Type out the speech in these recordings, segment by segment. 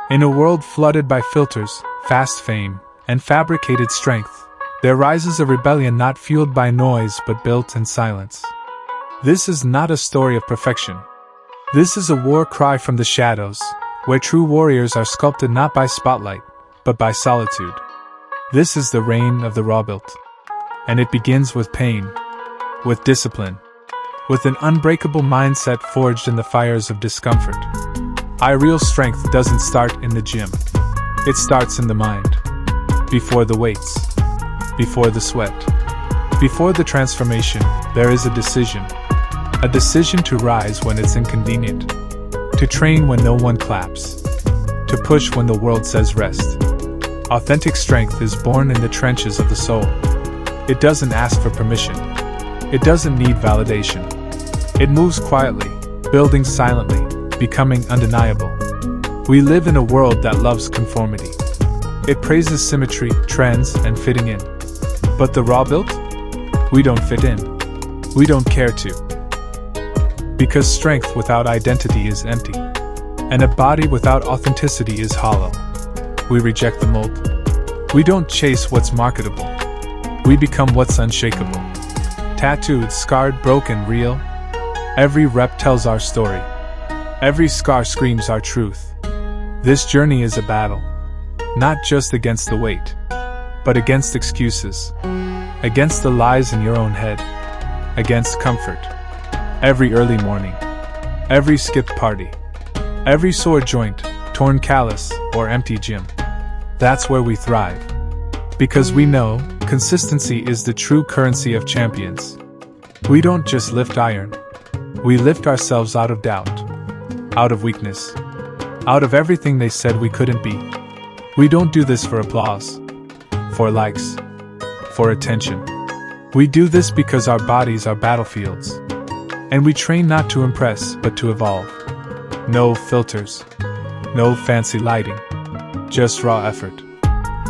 In a world flooded by filters, fast fame, and fabricated strength, there rises a rebellion not fueled by noise but built in silence. This is not a story of perfection. This is a war cry from the shadows, where true warriors are sculpted not by spotlight, but by solitude. This is the reign of the raw-built. And it begins with pain, with discipline, with an unbreakable mindset forged in the fires of discomfort. Our real strength doesn't start in the gym. It starts in the mind. Before the weights, before the sweat, before the transformation, there is a decision. A decision to rise when it's inconvenient, to train when no one claps, to push when the world says rest. Authentic strength is born in the trenches of the soul. It doesn't ask for permission. It doesn't need validation. It moves quietly, building silently, becoming undeniable. We live in a world that loves conformity. It praises symmetry, trends, and fitting in. But the raw-built? We don't fit in. We don't care to. Because strength without identity is empty, and a body without authenticity is hollow. We reject the mold. We don't chase what's marketable. We become what's unshakable. Tattooed, scarred, broken, real. Every rep tells our story. Every scar screams our truth. This journey is a battle, not just against the weight, but against excuses, against the lies in your own head, against comfort. Every early morning, every skipped party, every sore joint, torn callus, or empty gym. That's where we thrive. Because we know consistency is the true currency of champions. We don't just lift iron. We lift ourselves out of doubt, out of weakness, out of everything they said we couldn't be. We don't do this for applause, for likes, for attention. We do this because our bodies are battlefields. And we train not to impress, but to evolve. No filters. No fancy lighting. Just raw effort.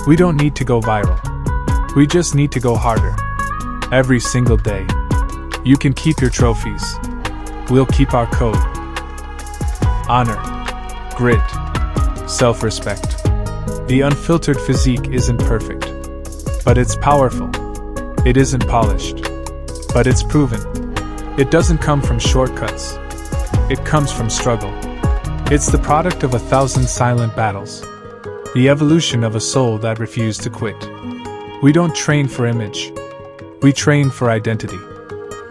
We don't need to go viral. We just need to go harder. Every single day. You can keep your trophies. We'll keep our code. Honor. Grit. Self-respect. The unfiltered physique isn't perfect. But it's powerful. It isn't polished. But it's proven. It doesn't come from shortcuts. It comes from struggle. It's the product of 1,000 silent battles. The evolution of a soul that refused to quit. We don't train for image. We train for identity.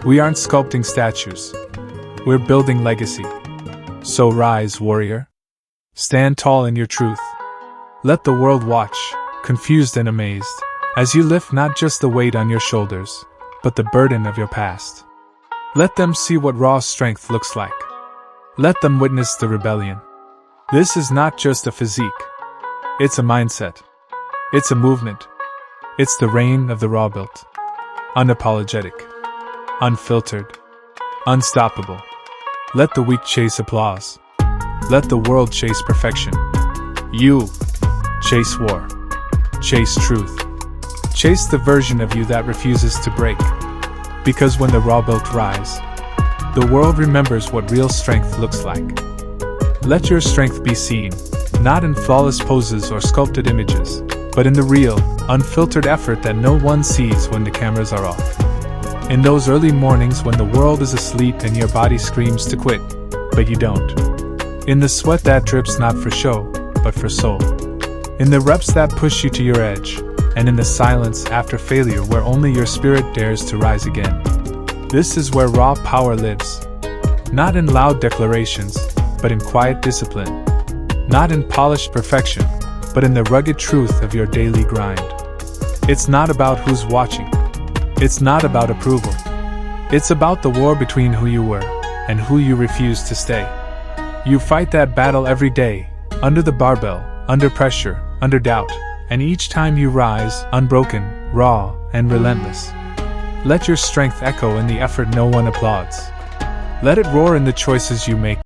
We aren't sculpting statues. We're building legacy. So rise, warrior. Stand tall in your truth. Let the world watch, confused and amazed, as you lift not just the weight on your shoulders, but the burden of your past. Let them see what raw strength looks like. Let them witness the rebellion. This is not just a physique. It's a mindset. It's a movement. It's the reign of the raw-built. Unapologetic. Unfiltered. Unstoppable. Let the weak chase applause. Let the world chase perfection. You chase war. Chase truth. Chase the version of you that refuses to break. Because when the raw-built rise, the world remembers what real strength looks like. Let your strength be seen, not in flawless poses or sculpted images, but in the real, unfiltered effort that no one sees when the cameras are off. In those early mornings when the world is asleep and your body screams to quit, but you don't. In the sweat that drips not for show, but for soul. In the reps that push you to your edge, and in the silence after failure where only your spirit dares to rise again. This is where raw power lives. Not in loud declarations, but in quiet discipline. Not in polished perfection, but in the rugged truth of your daily grind. It's not about who's watching. It's not about approval. It's about the war between who you were and who you refuse to stay. You fight that battle every day, under the barbell, under pressure, under doubt. And each time you rise, unbroken, raw, and relentless. Let your strength echo in the effort no one applauds. Let it roar in the choices you make.